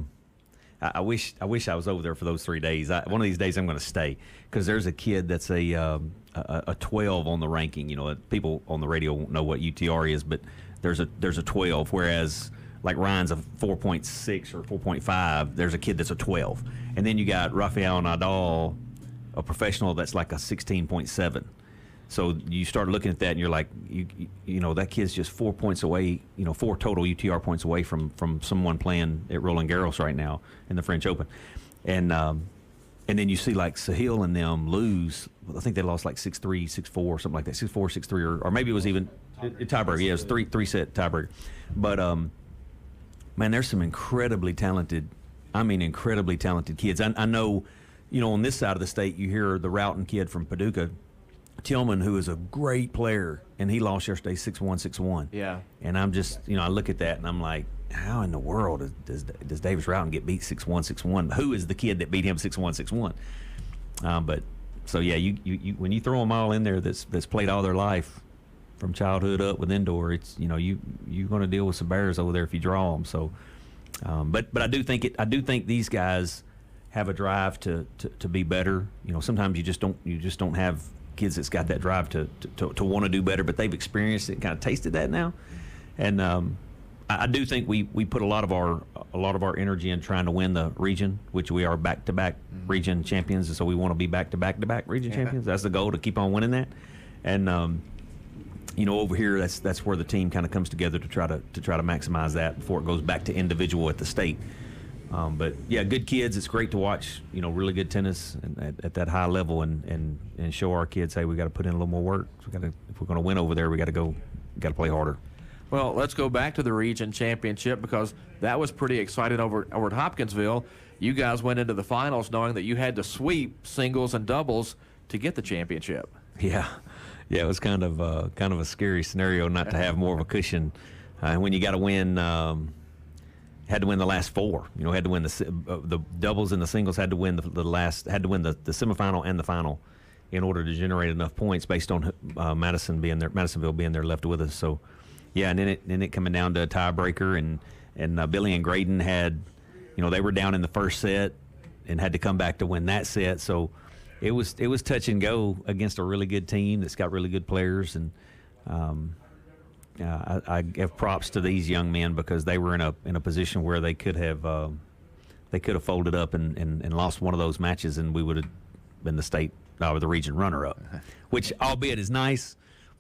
I wish I was over there for those 3 days. One of these days I'm going to stay, because there's a kid that's a 12 on the ranking. You know, people on the radio won't know what UTR is, but there's a 12, whereas like Ryan's a 4.6 or 4.5. There's a kid that's a 12, and then you got Rafael Nadal, a professional, that's like a 16.7. So you start looking at that, and you're like, you know, that kid's just 4 points away, you know, 4 total UTR points away from someone playing at Roland Garros right now in the French Open. And then you see like Sahil and them lose. I think they lost like 6-3, 6-4, something like that, 6-4, 6-3, or maybe it was even a tiebreaker. Yeah, it was three set tiebreaker. But man, there's some incredibly talented kids. I know, you know, on this side of the state, you hear the Roughton kid from Paducah, Tillman, who is a great player, and he lost yesterday 6-1, 6-1. Yeah. And I'm just, you know, I look at that and I'm like, how in the world does Davis Roughton get beat 6-1, 6-1? Who is the kid that beat him 6-1, 6-1? But so yeah, you when you throw them all in there that's played all their life from childhood up with indoor, it's, you know, you're going to deal with some bears over there if you draw them. So, but I do think these guys have a drive to be better. You know, sometimes you just don't have kids that's got that drive to want to do better, but they've experienced it, kind of tasted that now. And I do think we put a lot of our energy in trying to win the region, which we are back-to-back region champions, and so we want to be back-to-back region champions. That's the goal, to keep on winning that. And you know, over here, that's where the team kind of comes together to try to maximize that before it goes back to individual at the state. But yeah, good kids. It's great to watch, you know, really good tennis at that high level, and show our kids, hey, we got to put in a little more work. If we're going to win over there, we got to play harder. Well, let's go back to the region championship, because that was pretty exciting over at Hopkinsville. You guys went into the finals knowing that you had to sweep singles and doubles to get the championship. Yeah, it was kind of a scary scenario not to have more of a cushion. When you got to win. Had to win the last four. You know, had to win the doubles and the singles. Had to win the semifinal and the final, in order to generate enough points based on Madisonville being there left with us. So, yeah, and then it coming down to a tiebreaker, and Billy and Grayden had, you know, they were down in the first set and had to come back to win that set. So, it was touch and go against a really good team that's got really good players, and I give props to these young men, because they were in a position where they could have folded up and lost one of those matches, and we would have been the state or the region runner-up, which, albeit, is nice,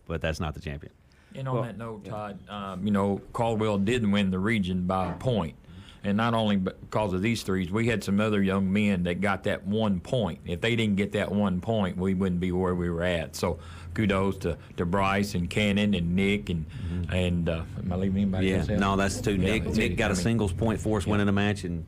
but that's not the champion. And on that note, Todd, you know, Caldwell did win the region by a point. And not only because of these threes, we had some other young men that got that 1 point. If they didn't get that 1 point, we wouldn't be where we were at. So kudos to Bryce and Cannon and Nick and am I leaving anybody else out? No, that's two. Yeah, Nick got a singles point for us winning a match, and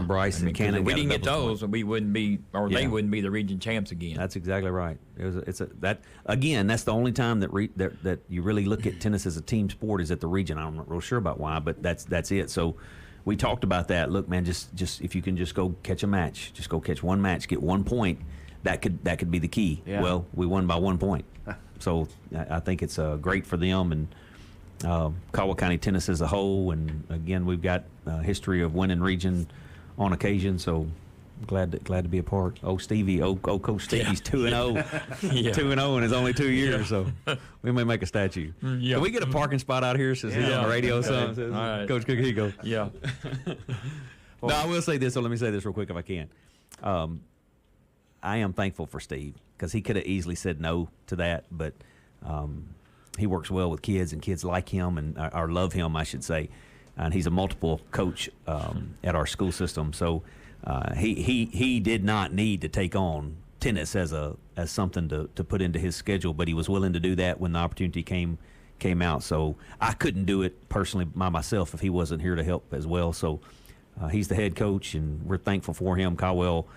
Bryce and Cannon. If we didn't get those, points. We wouldn't be, or they wouldn't be the region champs again. That's exactly right. That's the only time that you really look at tennis as a team sport is at the region. I'm not real sure about why, but that's it. So we talked about that. Look, man, just if you can just go catch a match, just go catch one match, get 1 point. that could be the key. Yeah. Well, we won by 1 point. So I think it's great for them and Caldwell County tennis as a whole. And again, we've got a history of winning region on occasion. So glad to be a part. Coach Stevie's 2-0, 2-0 in his only 2 years. So we may make a statue. Can we get a parking spot out here since he's on the radio? Something. All right. Coach Kukahiko. Yeah. No, I will say this. So let me say this real quick if I can. I am thankful for Steve because he could have easily said no to that, but he works well with kids and kids like him and or love him, I should say. And he's a multiple coach at our school system, so he did not need to take on tennis as something to put into his schedule, but he was willing to do that when the opportunity came out. So I couldn't do it personally by myself if he wasn't here to help as well. So he's the head coach, and we're thankful for him. Caldwell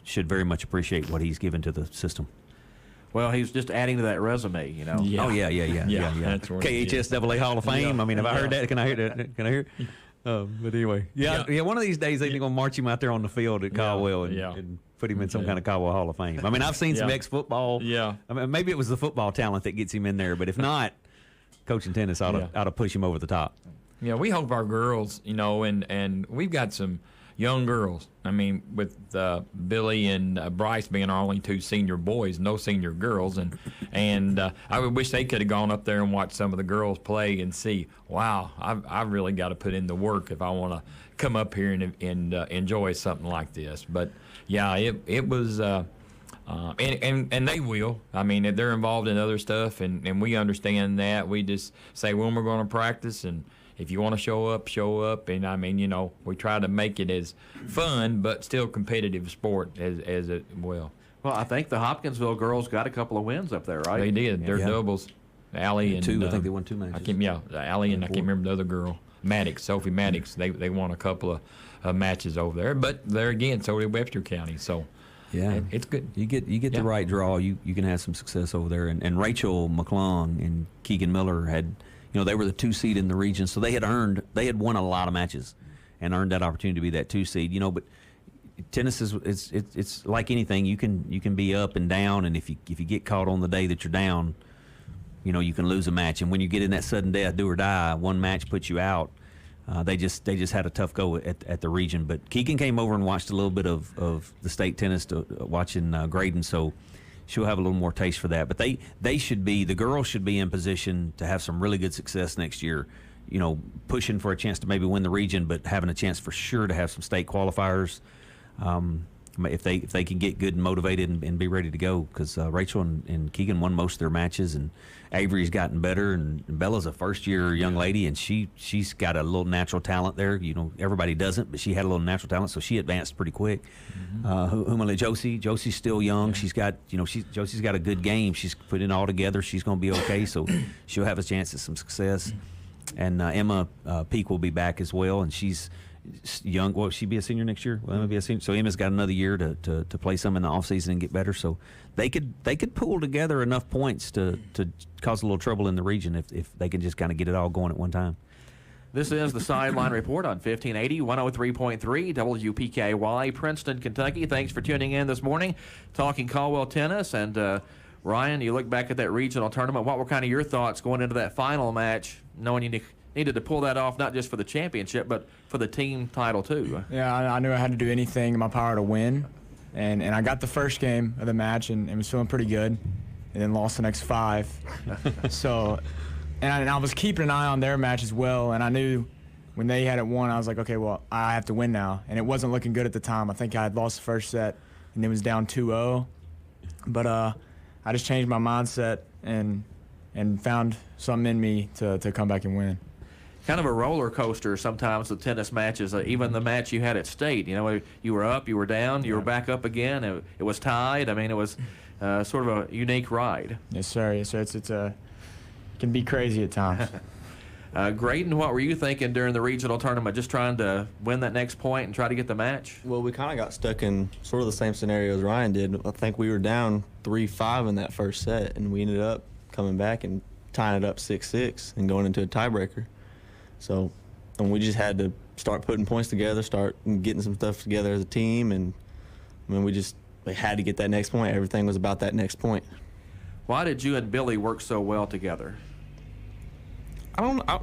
should very much appreciate what he's given to the system. Well, he's just adding to that resume, you know. Yeah. Oh yeah. That's right. KHSAA Hall of Fame. Yeah. I mean, have I heard that? Can I hear that? Can I hear it? But anyway, yeah. One of these days they're gonna march him out there on the field at Caldwell and put him in some kind of Caldwell Hall of Fame. I mean, I've seen some ex-football. Yeah. I mean, maybe it was the football talent that gets him in there, but if not, coaching tennis ought to push him over the top. Yeah, we hope our girls, you know, and we've got some young girls. I mean, with Billy and Bryce being our only two senior boys, no senior girls, and I would wish they could have gone up there and watched some of the girls play and see, wow, I've really got to put in the work if I want to come up here and enjoy something like this. But yeah, it was. And they will. I mean, they're involved in other stuff, and we understand that. We just say when we're going to practice, and if you want to show up. And I mean, you know, we try to make it as fun but still competitive sport as it will. Well, I think the Hopkinsville girls got a couple of wins up there, right? They did. They're doubles. Allie and two. I think they won 2 matches. Allie and I can't remember the other girl. Maddox, Sophie Maddox. They won a couple of matches over there. But there again, so did Webster County. So. Yeah, it's good. You get the right draw. You can have some success over there. And Rachel McClung and Keegan Miller had, you know, they were the 2 seed in the region, so they had won a lot of matches, and earned that opportunity to be that 2 seed. You know, but tennis it's like anything. You can be up and down, and if you get caught on the day that you're down, you know, you can lose a match. And when you get in that sudden death, do or die, one match puts you out. They just had a tough go at the region, but Keegan came over and watched a little bit of the state tennis, watching Grayden, so she'll have a little more taste for that. But the girls should be in position to have some really good success next year. You know, pushing for a chance to maybe win the region, but having a chance for sure to have some state qualifiers. If they can get good and motivated and be ready to go, because Rachel and Keegan won most of their matches, and Avery's gotten better, and Bella's a first-year young lady, and she's got a little natural talent there. You know, everybody doesn't, but she had a little natural talent, so she advanced pretty quick. Josie's still young. She's got, you know, Josie's got a good game. She's put it all together. She's going to be okay, so she'll have a chance at some success. And Emma Peak will be back as well, and she's young. Will she be a senior next year? Well, Emma be a senior. So Emma's got another year to play some in the offseason and get better. So they could pull together enough points to cause a little trouble in the region if they can just kind of get it all going at one time. This is the Sideline Report on 1580, 103.3 WPKY, Princeton, Kentucky. Thanks for tuning in this morning, talking Caldwell tennis. And Ryan, you look back at that regional tournament. What were kind of your thoughts going into that final match, knowing you needed to pull that off not just for the championship but for the team title too? Yeah, I knew I had to do anything in my power to win, and I got the first game of the match and was feeling pretty good, and then lost the next 5. So, and I was keeping an eye on their match as well, and I knew when they had it won, I was like, okay, well, I have to win now, and it wasn't looking good at the time. I think I had lost the first set and it was down 2-0, but I just changed my mindset and found something in me to come back and win. Kind of a roller coaster sometimes, the tennis matches. Even the match you had at state, you know, you were up, you were down, you were back up again. It was tied. I mean, it was sort of a unique ride. Yes, sir. Yes, sir. It can be crazy at times. Grayden, what were you thinking during the regional tournament? Just trying to win that next point and try to get the match? Well, we kind of got stuck in sort of the same scenario as Ryan did. I think we were down 3-5 in that first set, and we ended up coming back and tying it up 6-6 and going into a tiebreaker. So, and we just had to start putting points together, start getting some stuff together as a team, and I mean, we just we had to get that next point. Everything was about that next point. Why did you and Billy work so well together? I don't know.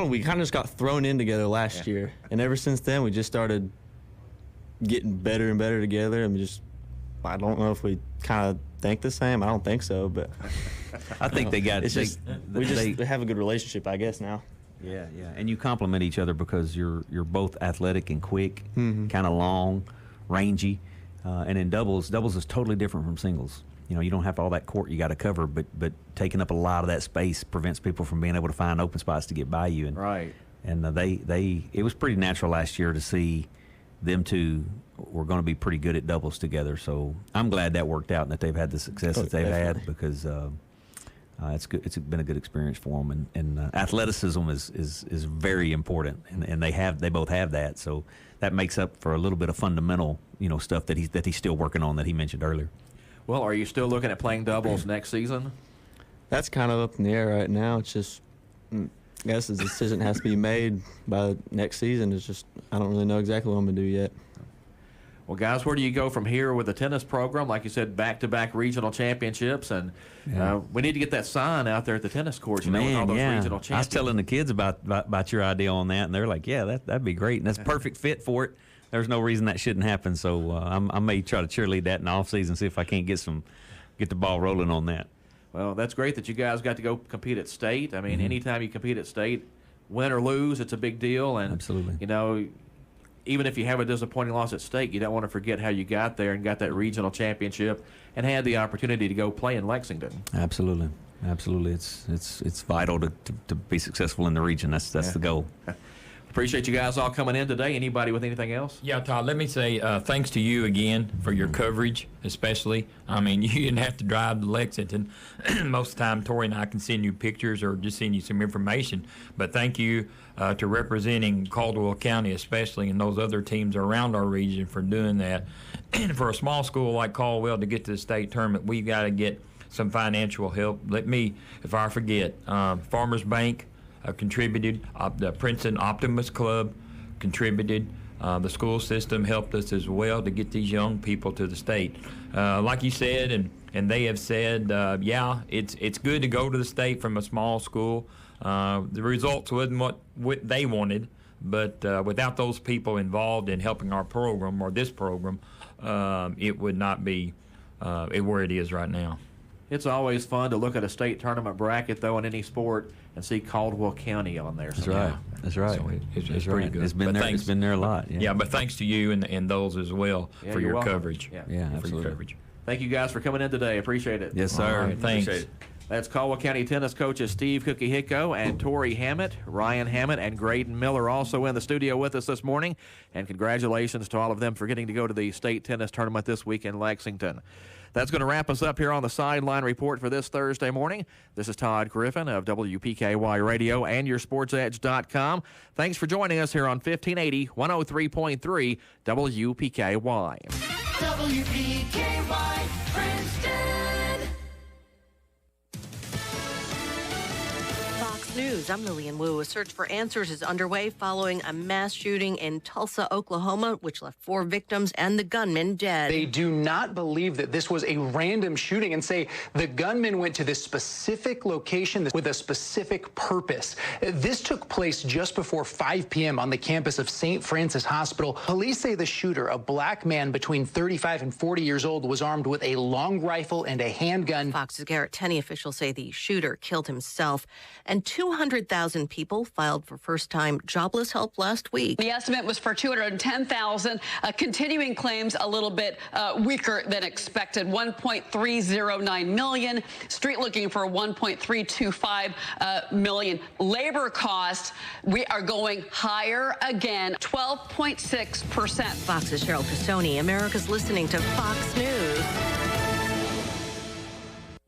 We kind of just got thrown in together last year, and ever since then we just started getting better and better together. I don't know if we kind of think the same. I don't think so, but I think they got. We have a good relationship, I guess now. Yeah, and you complement each other because you're both athletic and quick, kind of long, rangy, and in doubles is totally different from singles. You don't have all that court you got to cover, but taking up a lot of that space prevents people from being able to find open spots to get by you. And, right. And it was pretty natural last year to see them two were going to be pretty good at doubles together. So I'm glad that worked out and that they've had the success that they've had because it's good. It's been a good experience for them. And athleticism is very important, and they both have that. So that makes up for a little bit of fundamental stuff that he's still working on that he mentioned earlier. Well, are you still looking at playing doubles next season? That's kind of up in the air right now. It's just, I guess the decision has to be made by next season. It's just, I don't really know exactly what I'm going to do yet. Well, guys, where do you go from here with the tennis program? Like you said, back-to-back regional championships, and we need to get that sign out there at the tennis courts. With all those regional champions. I was telling the kids about your idea on that, and they're like, "Yeah, that'd be great," and that's a perfect fit for it. There's no reason that shouldn't happen. So I may try to cheerlead that in the off season, see if I can't get the ball rolling on that. Well, that's great that you guys got to go compete at state. I mean, anytime you compete at state, win or lose, it's a big deal. And absolutely, even if you have a disappointing loss at state, you don't want to forget how you got there and got that regional championship and had the opportunity to go play in Lexington. Absolutely. It's vital to be successful in the region. That's the goal. Appreciate you guys all coming in today. Anybody with anything else? Yeah, Todd, let me say thanks to you again for your coverage, especially. I mean, you didn't have to drive to Lexington. Most of the time, Torey and I can send you pictures or just send you some information. But thank you to representing Caldwell County, especially, and those other teams around our region for doing that. And for a small school like Caldwell to get to the state tournament, we've got to get some financial help. Let me, if I forget, Farmers Bank contributed, the Princeton Optimus Club contributed, the school system helped us as well to get these young people to the state. Like you said, and they have said, it's good to go to the state from a small school. The results wasn't what they wanted, but without those people involved in helping our program or this program, it would not be where it is right now. It's always fun to look at a state tournament bracket, though, in any sport and see Caldwell County on there. That's right. That's right. So it's pretty good. It's been there a lot. Yeah, but thanks to you and those as well for your coverage. Yeah, absolutely. for your coverage. Thank you guys for coming in today. Appreciate it. Yes, sir. Right, thanks. Appreciate it. That's Caldwell County tennis coaches Steve Kukahiko and Torey Hammett. Ryan Hammett and Grayden Miller also in the studio with us this morning. And congratulations to all of them for getting to go to the state tennis tournament this week in Lexington. That's going to wrap us up here on the Sideline Report for this Thursday morning. This is Todd Griffin of WPKY Radio and YourSportsEdge.com. Thanks for joining us here on 1580, 103.3 WPKY. WPKY Princeton. Fox News, I'm Lillian Wu. A search for answers is underway following a mass shooting in Tulsa, Oklahoma, which left 4 victims and the gunman dead. They do not believe that this was a random shooting and say the gunman went to this specific location with a specific purpose. This took place just before 5 p.m. on the campus of St. Francis Hospital. Police say the shooter, a black man between 35 and 40 years old, was armed with a long rifle and a handgun. Fox's Garrett Tenney officials say the shooter killed himself, and 200,000 people filed for first-time jobless help last week. The estimate was for 210,000. Continuing claims a little bit weaker than expected. 1.309 million. Street looking for 1.325 million. Labor costs, we are going higher again. 12.6%. Fox's Cheryl Cassoni. America's listening to Fox News.